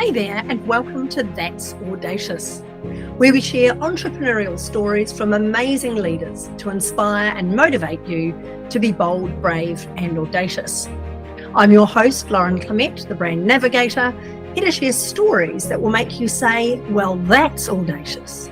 Hey there, and welcome to That's Audacious, where we share entrepreneurial stories from amazing leaders to inspire and motivate you to be bold, brave, and audacious. I'm your host, Lauren Clemett, the brand navigator, here to share stories that will make you say, well, that's audacious.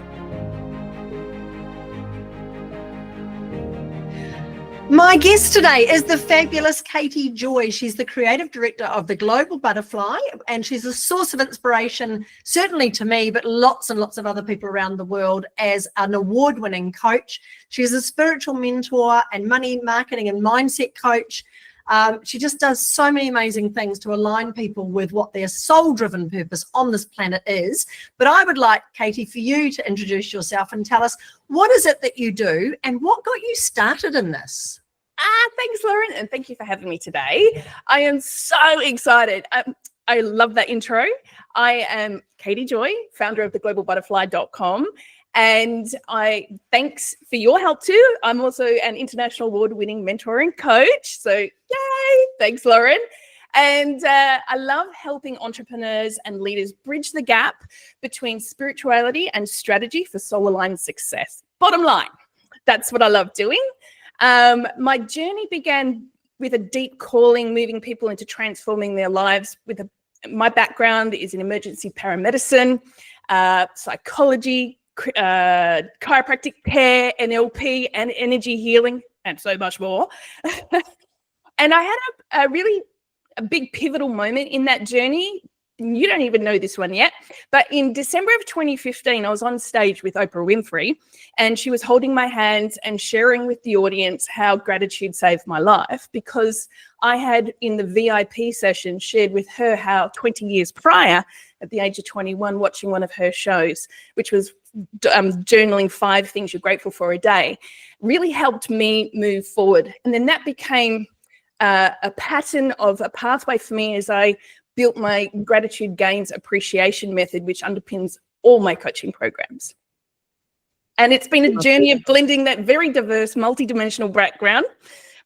My guest today is the fabulous Katie Joy. She's the creative director of the Global Butterfly, and she's a source of inspiration, certainly to me, but lots and lots of other people around the world as an award-winning coach. She's a spiritual mentor and money, marketing and mindset coach. She just does so many amazing things to align people with what their soul-driven purpose on this planet is. But I would like, Katie, for you to introduce yourself and tell us what is it that you do and what got you started in this? Thanks, Lauren, and thank you for having me today. I am so excited. I love that intro. I am Katie Joy, founder of theglobalbutterfly.com, and thanks for your help too. I'm also an international award-winning mentoring coach, so yay! Thanks, Lauren. And I love helping entrepreneurs and leaders bridge the gap between spirituality and strategy for soul-aligned success. Bottom line, that's what I love doing. My journey began with a deep calling, moving people into transforming their lives. My background is in emergency paramedicine, psychology, chiropractic care, NLP, and energy healing, and so much more. And I had a big pivotal moment in that journey. You don't even know this one yet, but in December of 2015, I was on stage with Oprah Winfrey, and she was holding my hands and sharing with the audience how gratitude saved my life, because I had, in the VIP session, shared with her how 20 years prior, at the age of 21, watching one of her shows, which was journaling 5 things you're grateful for a day, really helped me move forward. And then that became a pattern of a pathway for me as I built my gratitude gains appreciation method, which underpins all my coaching programs. And it's been a journey of blending that very diverse, multidimensional background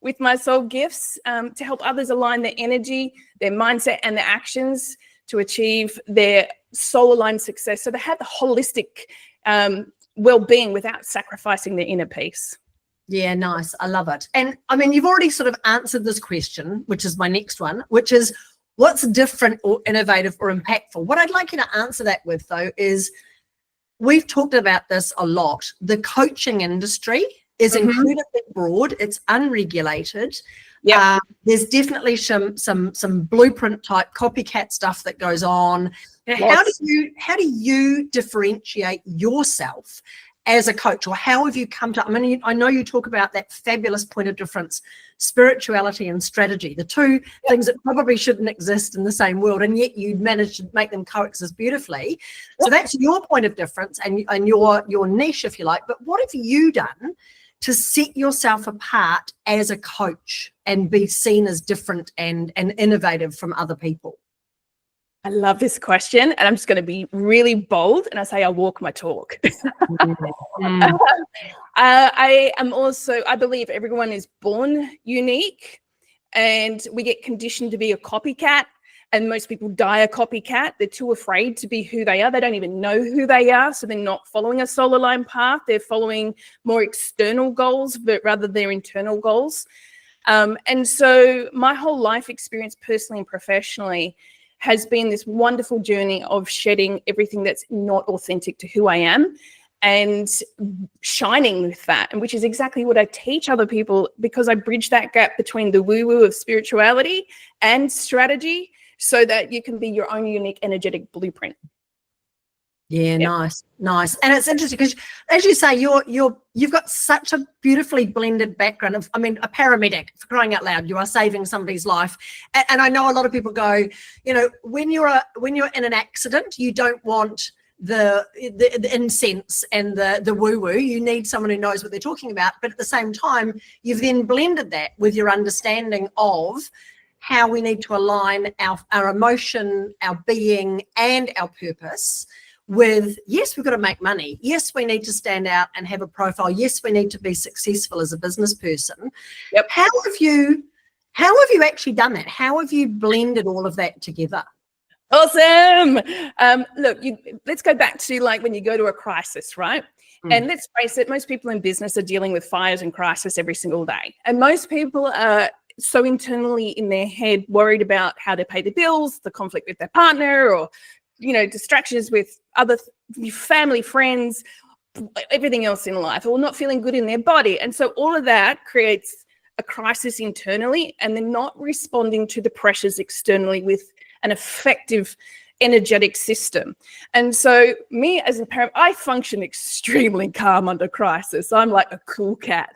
with my soul gifts to help others align their energy, their mindset, and their actions to achieve their soul-aligned success. So they have the holistic well-being without sacrificing their inner peace. Yeah, nice. I love it. And I mean, you've already sort of answered this question, which is my next one, which is, what's different or innovative or impactful? What I'd like you to answer that with, though, is we've talked about this a lot. The coaching industry is incredibly broad. It's unregulated. Yeah, there's definitely some blueprint type copycat stuff that goes on. You know, how do you differentiate yourself as a coach, or how have you come to, I mean, I know you talk about that fabulous point of difference, spirituality and strategy, the two things that probably shouldn't exist in the same world, and yet you managed to make them coexist beautifully. So that's your point of difference and your niche, if you like. But what have you done to set yourself apart as a coach and be seen as different and innovative from other people? I love this question, and I'm just going to be really bold, and I say I walk my talk. I believe everyone is born unique, and we get conditioned to be a copycat, and most people die a copycat. They're too afraid to be who they are. They don't even know who they are, so they're not following a soul-aligned path. They're following more external goals, but rather their internal goals. And so my whole life experience, personally and professionally, has been this wonderful journey of shedding everything that's not authentic to who I am and shining with that, and which is exactly what I teach other people, because I bridge that gap between the woo-woo of spirituality and strategy so that you can be your own unique energetic blueprint. Yeah, nice. And it's interesting because, as you say, you've got such a beautifully blended background of, I mean, a paramedic, for crying out loud, you are saving somebody's life. And I know a lot of people go, you know, when you're in an accident, you don't want the incense and the woo-woo. You need someone who knows what they're talking about. But at the same time, you've then blended that with your understanding of how we need to align our emotion, our being, and our purpose with, yes, we've got to make money. Yes, we need to stand out and have a profile. Yes, we need to be successful as a business person. Yep. How have you actually done that? How have you blended all of that together? Awesome. Look, let's go back to like when you go to a crisis, right? And let's face it, most people in business are dealing with fires and crisis every single day. And most people are so internally in their head worried about how to pay the bills, the conflict with their partner, or, distractions with other family, friends, everything else in life, or not feeling good in their body. And so all of that creates a crisis internally, and they're not responding to the pressures externally with an effective energetic system. And so me as a parent, I function extremely calm under crisis. I'm like a cool cat.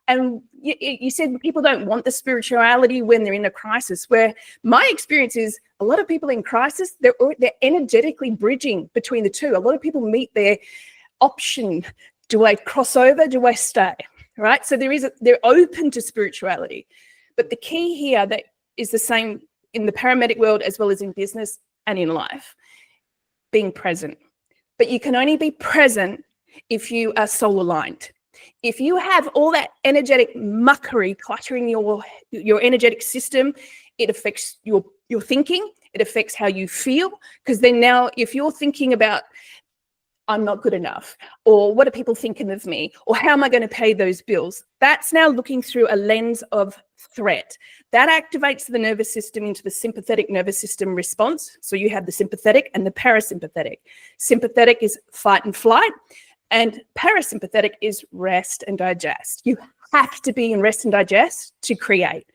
And you said people don't want the spirituality when they're in a crisis, where my experience is a lot of people in crisis, they're energetically bridging between the two. A lot of people meet their option. Do I cross over? Do I stay? Right? So they're open to spirituality. But the key here that is the same in the paramedic world as well as in business and in life, being present. But you can only be present if you are soul aligned. If you have all that energetic muckery cluttering your energetic system, it affects your thinking, it affects how you feel, because then now if you're thinking about, I'm not good enough, or what are people thinking of me, or how am I going to pay those bills? That's now looking through a lens of threat. That activates the nervous system into the sympathetic nervous system response. So you have the sympathetic and the parasympathetic. Sympathetic is fight and flight, and parasympathetic is rest and digest. You have to be in rest and digest to create.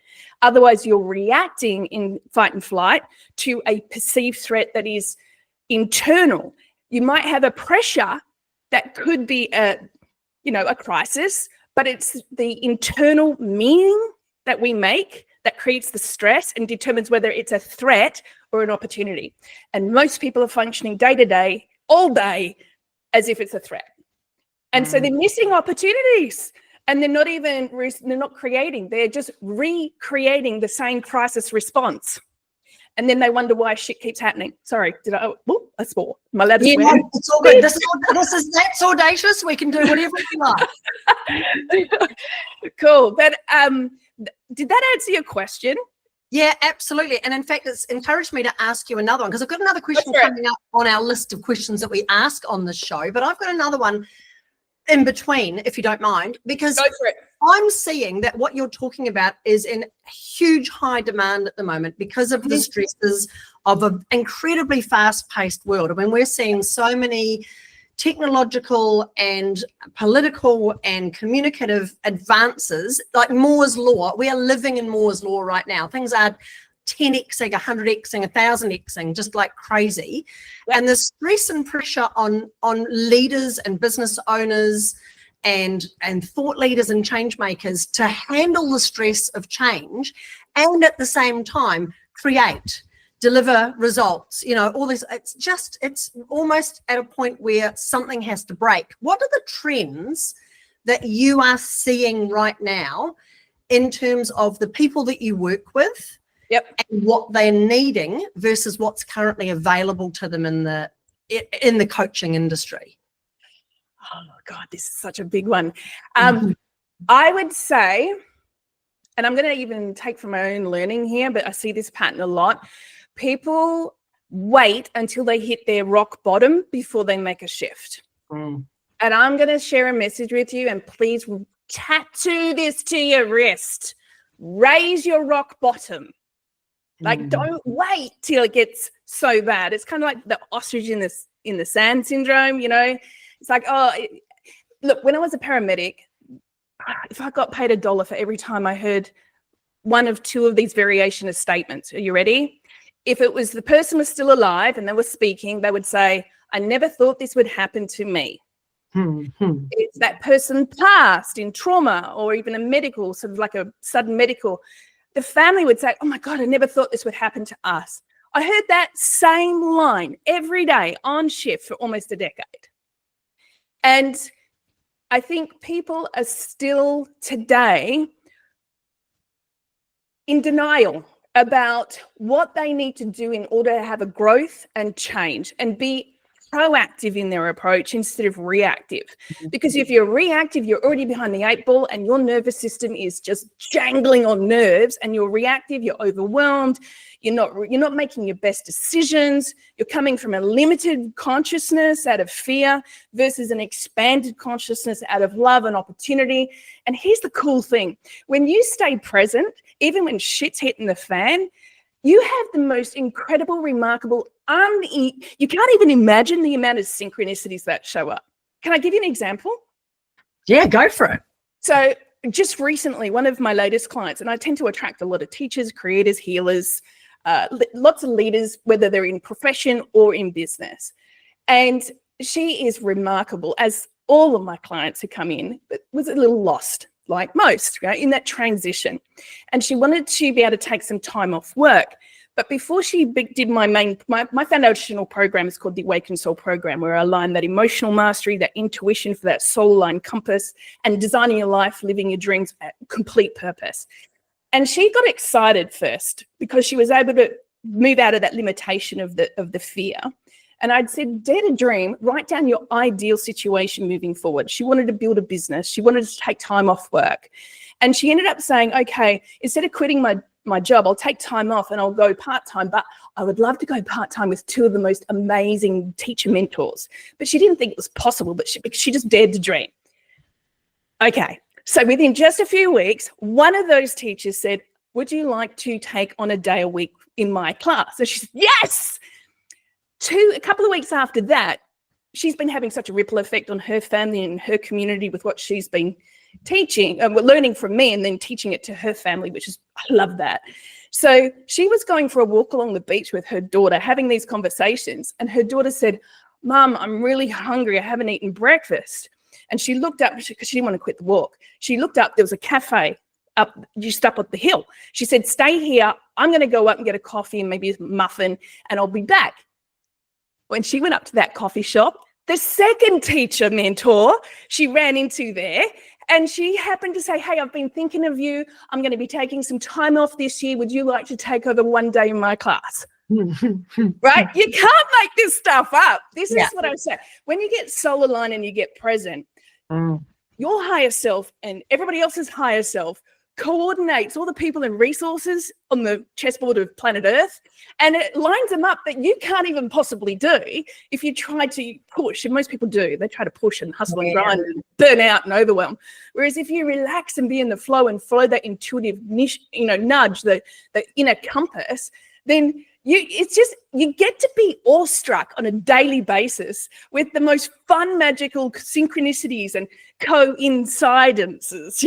Otherwise, you're reacting in fight and flight to a perceived threat that is internal. You might have a pressure that could be a crisis, but it's the internal meaning that we make that creates the stress and determines whether it's a threat or an opportunity. And most people are functioning day to day, all day, as if it's a threat. And so they're missing opportunities, and they're not creating. They're just recreating the same crisis response. And then they wonder why shit keeps happening. Sorry, I swore. Am I allowed to swear? It's all good. That's audacious. We can do whatever we like. Cool. But did that answer your question? Yeah, absolutely. And in fact, it's encouraged me to ask you another one, because I've got another question coming up on our list of questions that we ask on the show. But I've got another one in between, if you don't mind, because Go for it. I'm seeing that what you're talking about is in huge high demand at the moment because of the stresses of an incredibly fast-paced world. I mean, we're seeing so many technological and political and communicative advances, like Moore's Law. We are living in Moore's Law right now. Things are 10xing, 100xing, 1000xing, just like crazy. Yep. And the stress and pressure on leaders and business owners and thought leaders and change makers to handle the stress of change and at the same time create, deliver results, all this, it's almost at a point where something has to break. What are the trends that you are seeing right now in terms of the people that you work with? Yep. And what they're needing versus what's currently available to them in the coaching industry? Oh God, this is such a big one. I would say, and I'm going to even take from my own learning here, but I see this pattern a lot. People wait until they hit their rock bottom before they make a shift. And I'm going to share a message with you, and please tattoo this to your wrist. Raise your rock bottom. Like, don't wait till it gets so bad. It's kind of like the ostrich in the sand syndrome, It's like, look, when I was a paramedic, if I got paid $1 for every time I heard one of two of these variation of statements, are you ready? If it was the person was still alive and they were speaking, they would say, I never thought this would happen to me. It's that person passed in trauma or even a medical, sort of like a sudden medical. The family would say, oh my God, I never thought this would happen to us. I heard that same line every day on shift for almost a decade. And I think people are still today in denial about what they need to do in order to have a growth and change and be proactive in their approach instead of reactive. Because if you're reactive, you're already behind the 8 ball and your nervous system is just jangling on nerves, and you're reactive, you're overwhelmed, you're not making your best decisions, you're coming from a limited consciousness out of fear versus an expanded consciousness out of love and opportunity. And here's the cool thing. When you stay present, even when shit's hitting the fan, you have the most incredible, remarkable, you can't even imagine the amount of synchronicities that show up. Can I give you an example? Yeah, go for it. So just recently, one of my latest clients, and I tend to attract a lot of teachers, creators, healers, lots of leaders, whether they're in profession or in business. And she is remarkable, as all of my clients who come in, but was a little lost, like most, right, in that transition. And she wanted to be able to take some time off work. But before she did my foundational program is called the Awakened Soul Program, where I align that emotional mastery, that intuition for that soul-aligned compass, and designing your life, living your dreams at complete purpose. And she got excited first because she was able to move out of that limitation of the fear. And I'd said, dare to dream, write down your ideal situation moving forward. She wanted to build a business. She wanted to take time off work. And she ended up saying, okay, instead of quitting my job, I'll take time off and I'll go part-time, but I would love to go part-time with 2 of the most amazing teacher mentors. But she didn't think it was possible, but she just dared to dream. Okay, so within just a few weeks, one of those teachers said, would you like to take on a day a week in my class? And she said, yes! A couple of weeks after that, she's been having such a ripple effect on her family and her community with what she's been teaching and learning from me, and then teaching it to her family, which is, I love that. So she was going for a walk along the beach with her daughter, having these conversations, and her daughter said, Mum, I'm really hungry. I haven't eaten breakfast. And she looked up, because she didn't want to quit the walk. She looked up, there was a cafe just up the hill. She said, stay here. I'm going to go up and get a coffee and maybe a muffin, and I'll be back. When she went up to that coffee shop, the second teacher mentor she ran into there, and she happened to say, hey, I've been thinking of you. I'm going to be taking some time off this year. Would you like to take over one day in my class? Right? You can't make this stuff up. This is what I'm saying. When you get soul aligned and you get present, your higher self and everybody else's higher self coordinates all the people and resources on the chessboard of planet Earth, and it lines them up that you can't even possibly do if you try to push. And most people do. They try to push and hustle and grind and burn out and overwhelm. Whereas if you relax and be in the flow and follow that intuitive nudge, the inner compass, then you get to be awestruck on a daily basis with the most fun, magical synchronicities and coincidences,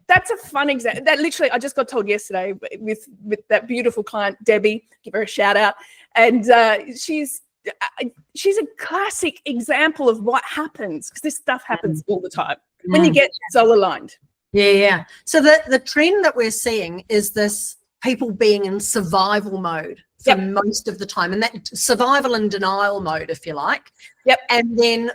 That's a fun example. That literally, I just got told yesterday with that beautiful client, Debbie, give her a shout out. And she's a classic example of what happens, because this stuff happens all the time when you get soul aligned. Yeah. So the trend that we're seeing is this people being in survival mode for most of the time, and that survival and denial mode, if you like. And then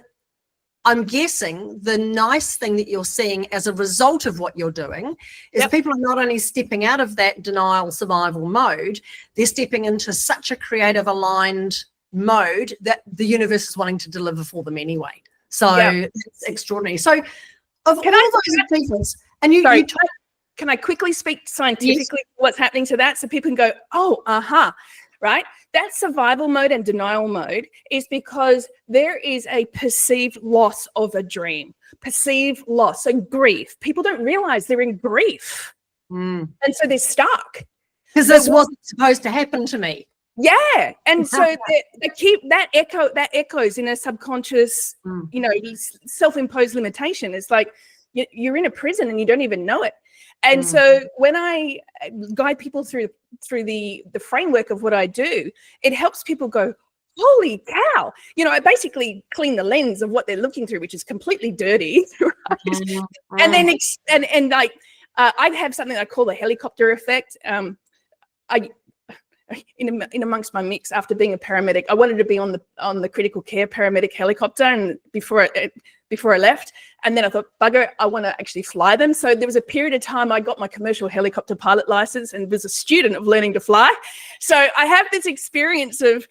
I'm guessing the nice thing that you're seeing as a result of what you're doing is people are not only stepping out of that denial survival mode, they're stepping into such a creative aligned mode that the universe is wanting to deliver for them anyway. So it's extraordinary. So of all those people, and you can I quickly speak scientifically what's happening to that, so people can go, oh, right? That survival mode and denial mode is because there is a perceived loss of a dream, perceived loss, so grief. People don't realize they're in grief. And so they're stuck. Because this wasn't supposed to happen to me. Yeah. And so they keep that echoes in a subconscious, self-imposed limitation. It's like you're in a prison and you don't even know it. And so when I guide people through the framework of what I do, it helps people go, holy cow. I basically clean the lens of what they're looking through, which is completely dirty. Right? And then I have something I call the helicopter effect. In amongst my mix, after being a paramedic, I wanted to be on the critical care paramedic helicopter, and before I left, And then I thought, bugger, I want to actually fly them. So there was a period of time I got my commercial helicopter pilot license and was a student of learning to fly. So I have this experience of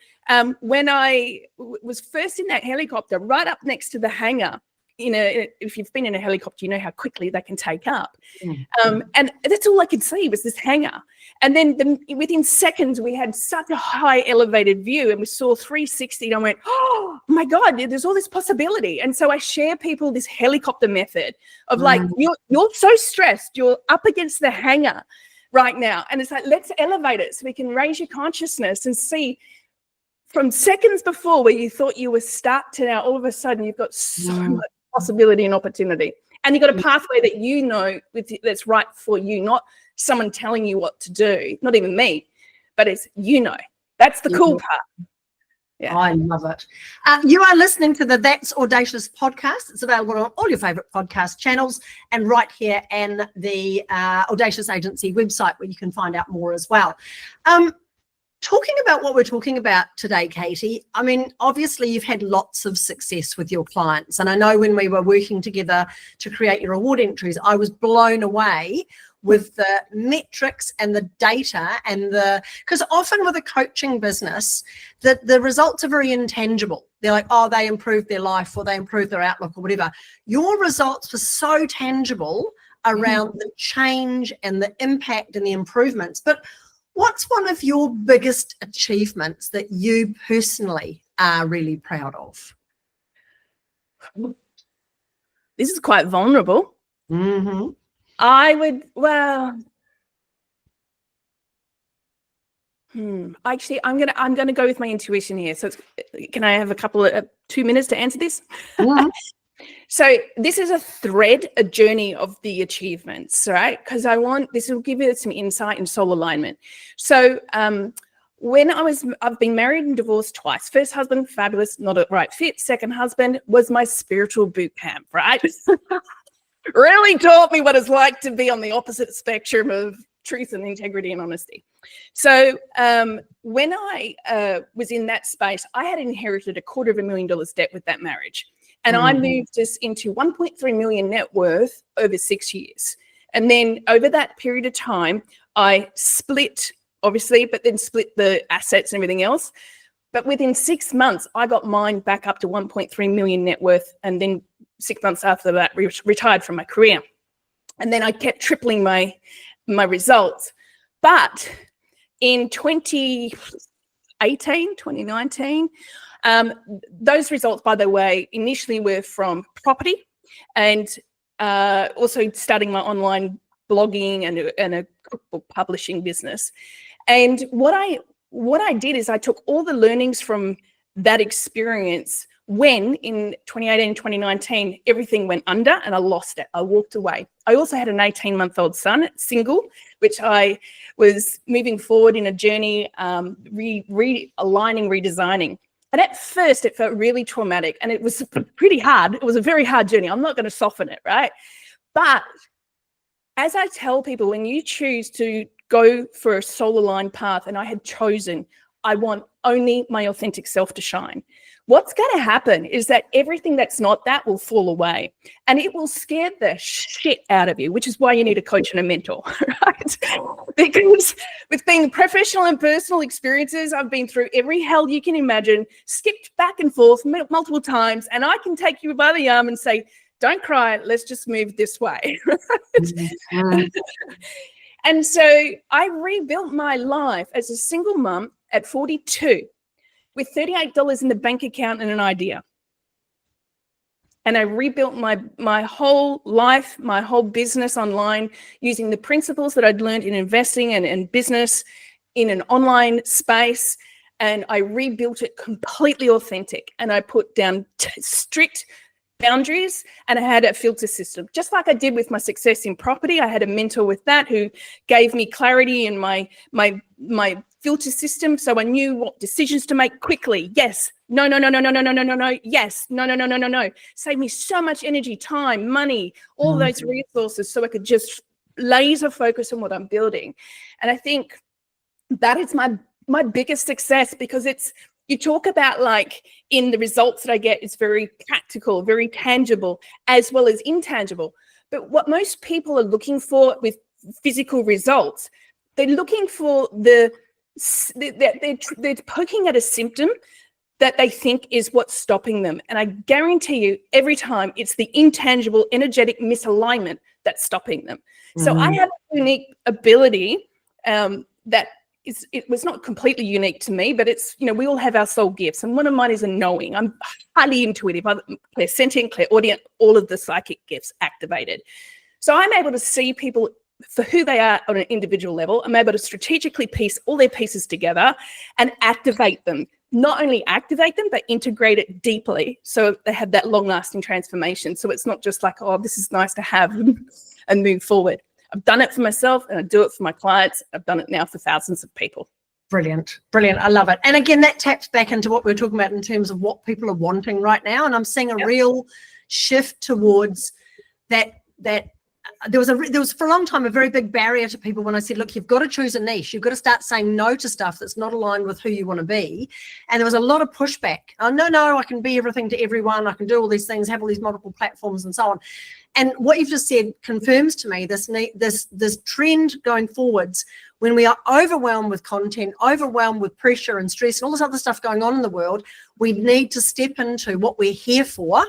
when I was first in that helicopter, right up next to the hangar. If you've been in a helicopter, you know how quickly they can take up. And that's all I could see was this hangar. And then within seconds, we had such a high elevated view and we saw 360 and I went, oh my God, there's all this possibility. And so I share people this helicopter method of like, you're so stressed, you're up against the hangar right now. And it's like, let's elevate it so we can raise your consciousness and see from seconds before where you thought you were stuck to now all of a sudden you've got so much possibility and opportunity. And you've got a pathway that you know that's right for you, not someone telling you what to do, not even me, but it's That's the cool part. Yeah. I love it. You are listening to the That's Audacious podcast. It's available on all your favourite podcast channels and right here in the Audacious Agency website where you can find out more as well. Talking about what we're talking about today, Katie, I mean, obviously you've had lots of success with your clients. And I know when we were working together to create your award entries, I was blown away with the metrics and the data and because often with a coaching business, the results are very intangible. They're like, oh, they improved their life or they improved their outlook or whatever. Your results were so tangible around the change and the impact and the improvements. But what's one of your biggest achievements that you personally are really proud of? This is quite vulnerable. Actually, I'm gonna go with my intuition here. So can I have a couple of 2 minutes to answer this? So this is a journey of the achievements, right? Because this will give you some insight in soul alignment. So I've been married and divorced twice. First husband, fabulous, not a right fit. Second husband was my spiritual boot camp, right? Really taught me what it's like to be on the opposite spectrum of truth and integrity and honesty. So when I was in that space, I had inherited $250,000 debt with that marriage. And I moved us into 1.3 million net worth over 6 years. And then over that period of time, I split, obviously, but then split the assets and everything else. But within 6 months, I got mine back up to 1.3 million net worth. And then 6 months after that, retired from my career. And then I kept tripling my results. But in 2019, those results, by the way, initially were from property and also starting my online blogging and a cookbook publishing business. And what I did is I took all the learnings from that experience when in 2018, 2019, everything went under and I lost it. I walked away. I also had an 18-month-old son, single, which I was moving forward in a journey, realigning, redesigning. And at first it felt really traumatic and it was pretty hard. It was a very hard journey. I'm not going to soften it, right? But as I tell people, when you choose to go for a soul-aligned path, and I had chosen, I want only my authentic self to shine. What's going to happen is that everything that's not that will fall away and it will scare the shit out of you, which is why you need a coach and a mentor, right? Because with being professional and personal experiences, I've been through every hell you can imagine, skipped back and forth multiple times, and I can take you by the arm and say, don't cry, let's just move this way. And so I rebuilt my life as a single mum at 42 with $38 in the bank account and an idea. And I rebuilt my whole life, my whole business online using the principles that I'd learned in investing and business in an online space. And I rebuilt it completely authentic. And I put down strict boundaries and I had a filter system, just like I did with my success in property. I had a mentor with that who gave me clarity in my filter system, so I knew what decisions to make quickly. Yes, no, yes, no. Saved me so much energy, time, money, all those resources, so I could just laser focus on what I'm building. And I think that is my biggest success, because it's you talk about like in the results that I get, it's very practical, very tangible, as well as intangible. But what most people are looking for with physical results, they're looking for they're poking at a symptom that they think is what's stopping them. And I guarantee you every time it's the intangible energetic misalignment that's stopping them. So I have a unique ability that it was not completely unique to me, but it's, you know, we all have our soul gifts. And one of mine is a knowing. I'm highly intuitive, clairsentient, clairaudient, all of the psychic gifts activated. So I'm able to see people for who they are on an individual level. I'm able to strategically piece all their pieces together and activate them. Not only activate them, but integrate it deeply so they have that long-lasting transformation. So it's not just like, oh, this is nice to have and move forward. I've done it for myself and I do it for my clients. I've done it now for thousands of people. Brilliant. Brilliant. I love it. And again, that taps back into what we're talking about in terms of what people are wanting right now. And I'm seeing a real shift towards that there was for a long time a very big barrier to people when I said, look, you've got to choose a niche. You've got to start saying no to stuff that's not aligned with who you want to be. And there was a lot of pushback. Oh, no, I can be everything to everyone. I can do all these things, have all these multiple platforms and so on. And what you've just said confirms to me this trend going forwards, when we are overwhelmed with content, overwhelmed with pressure and stress and all this other stuff going on in the world, we need to step into what we're here for.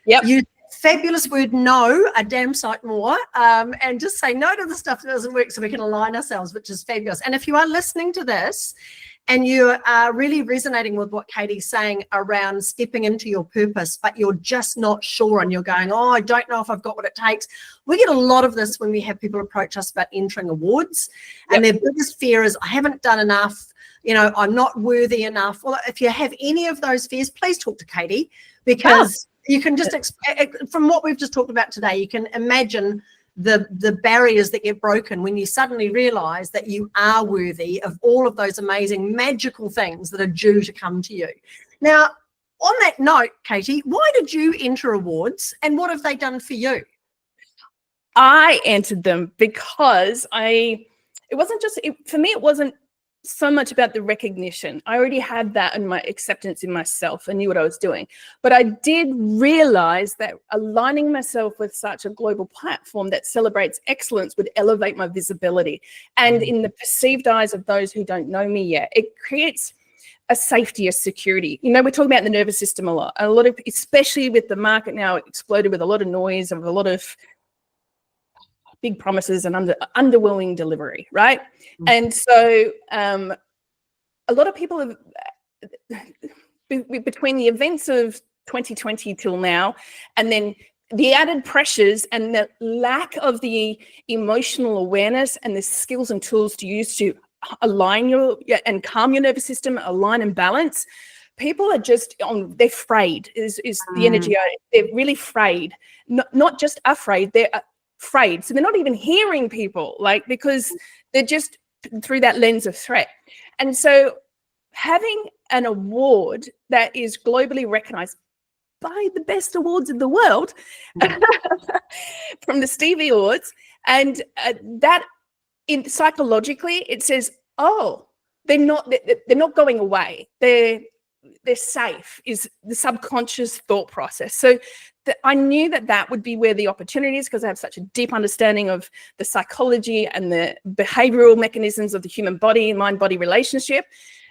Yep. Use fabulous word no a damn sight more, and just say no to the stuff that doesn't work so we can align ourselves, which is fabulous. And if you are listening to this and you are really resonating with what Katie's saying around stepping into your purpose, but you're just not sure and you're going, oh, I don't know if I've got what it takes. We get a lot of this when we have people approach us about entering awards, and their biggest fear is, I haven't done enough, you know, I'm not worthy enough. Well, if you have any of those fears, please talk to Katie, because you can just, from what we've just talked about today, you can imagine the barriers that get broken when you suddenly realize that you are worthy of all of those amazing magical things that are due to come to you. Now, on that note, Katie, why did you enter awards and what have they done for you? I entered them because for me, it wasn't so much about the recognition. I already had that in my acceptance in myself. I knew what I was doing. But I did realize that aligning myself with such a global platform that celebrates excellence would elevate my visibility. And in the perceived eyes of those who don't know me yet, it creates a safety, a security. You know, we're talking about the nervous system a lot. Especially with the market now exploded with a lot of noise and a lot of big promises and underwhelming delivery, right? And so a lot of people have, between the events of 2020 till now, and then the added pressures and the lack of the emotional awareness and the skills and tools to use to align and calm your nervous system, align and balance, people are just they're frayed is the energy. They're really frayed, not just afraid, they're afraid. So they're not even hearing people, like, because they're just through that lens of threat. And so having an award that is globally recognized by the best awards in the world, from the Stevie Awards, and that psychologically it says, oh, they're not going away. They're safe, is the subconscious thought process. So I knew that would be where the opportunity is, because I have such a deep understanding of the psychology and the behavioral mechanisms of the human body and mind-body relationship.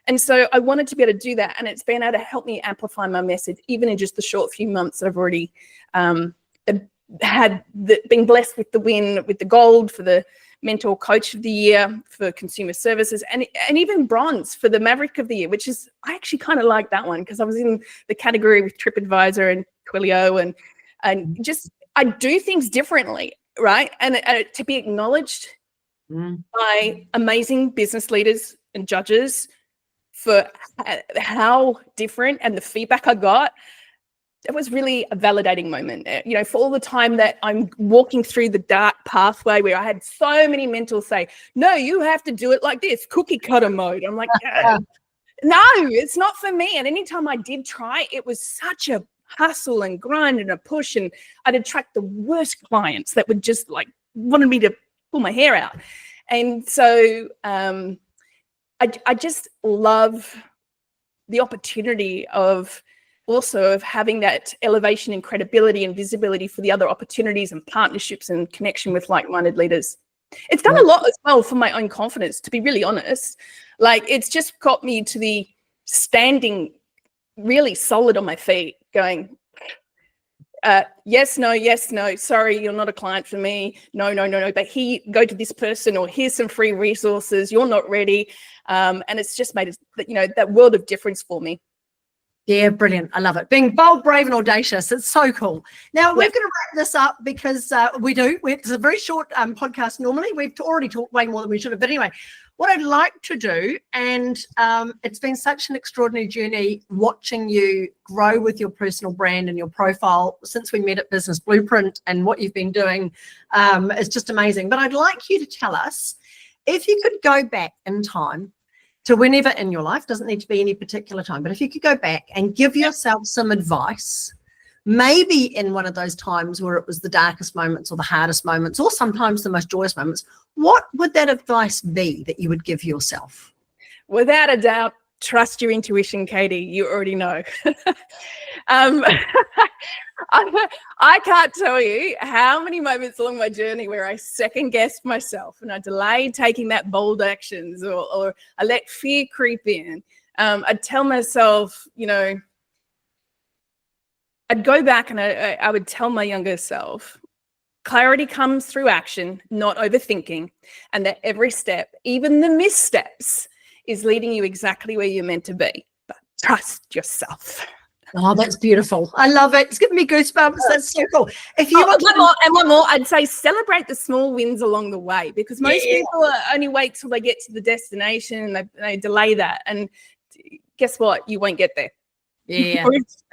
And so I wanted to be able to do that. And it's been able to help me amplify my message, even in just the short few months that I've already been blessed with the win, with the gold for the Mentor Coach of the Year for Consumer Services, and even bronze for the Maverick of the Year, which is, I actually kind of like that one because I was in the category with TripAdvisor and Twilio, and just, I do things differently, right? And to be acknowledged by amazing business leaders and judges for how different, and the feedback I got, it was really a validating moment. You know, for all the time that I'm walking through the dark pathway where I had so many mentors say, no, you have to do it like this, cookie cutter mode. I'm like, no, it's not for me. And anytime I did try, it was such a hustle and grind and a push, and I'd attract the worst clients that would just like wanted me to pull my hair out. And so I just love the opportunity of also of having that elevation and credibility and visibility for the other opportunities and partnerships and connection with like-minded leaders. It's done a lot as well for my own confidence, to be really honest. Like, it's just got me to the standing really solid on my feet, going, yes, no, sorry, you're not a client for me. No. But here, go to this person, or here's some free resources. You're not ready. And it's just made that world of difference for me. Yeah, brilliant. I love it. Being bold, brave, and audacious. It's so cool. Now, we're going to wrap this up because it's a very short podcast normally. We've already talked way more than we should have. But anyway, what I'd like to do, and it's been such an extraordinary journey watching you grow with your personal brand and your profile since we met at Business Blueprint, and what you've been doing is just amazing. But I'd like you to tell us, if you could go back in time to whenever in your life, doesn't need to be any particular time, but if you could go back and give yourself some advice, maybe in one of those times where it was the darkest moments or the hardest moments, or sometimes the most joyous moments, what would that advice be that you would give yourself? Without a doubt, trust your intuition, Katie. You already know. I can't tell you how many moments along my journey where I second-guessed myself and I delayed taking that bold actions, or I let fear creep in. I'd tell myself, I'd go back and I would tell my younger self, clarity comes through action, not overthinking, and that every step, even the missteps, is leading you exactly where you're meant to be. But trust yourself. Oh, that's beautiful. I love it. It's giving me goosebumps. That's so cool. If you one more, I'd say celebrate the small wins along the way, because most people only wait till they get to the destination and they delay that. And guess what? You won't get there. Yeah. or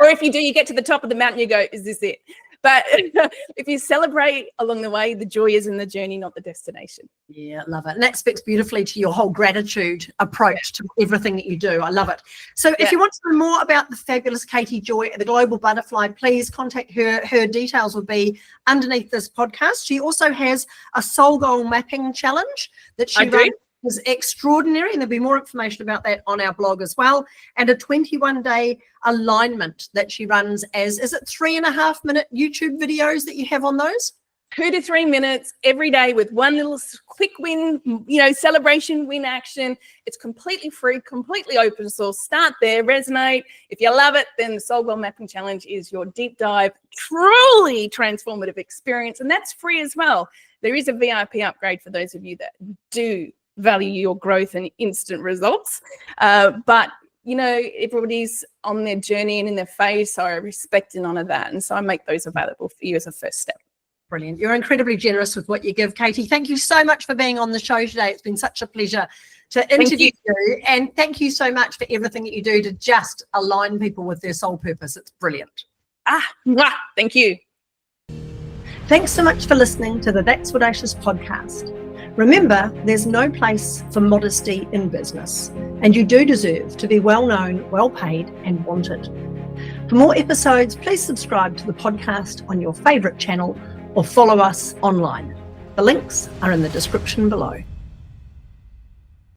if you do, you get to the top of the mountain, you go, is this it? But if you celebrate along the way, the joy is in the journey, not the destination. Yeah, love it. And that speaks beautifully to your whole gratitude approach to everything that you do. I love it. So if you want to know more about the fabulous Katie Joy, the Global Butterfly, please contact her. Her details will be underneath this podcast. She also has a soul goal mapping challenge that she runs. Is extraordinary, and there'll be more information about that on our blog as well, and a 21-day alignment that she runs as, is it 3.5-minute YouTube videos that you have on those? 2 to 3 minutes every day with one little quick win, celebration, win action. It's completely free, completely open source. Start there, resonate. If you love it, then the Soul Goal Mapping Challenge is your deep dive, truly transformative experience, and that's free as well. There is a VIP upgrade for those of you that do value your growth and instant results. But, everybody's on their journey and in their phase, so I respect and honor that. And so I make those available for you as a first step. Brilliant. You're incredibly generous with what you give, Katie. Thank you so much for being on the show today. It's been such a pleasure to interview you. And thank you so much for everything that you do to just align people with their soul purpose. It's brilliant. Thank you. Thanks so much for listening to the That's Audacious podcast. Remember, there's no place for modesty in business, and you do deserve to be well known, well paid, and wanted. For more episodes, please subscribe to the podcast on your favourite channel or follow us online. The links are in the description below.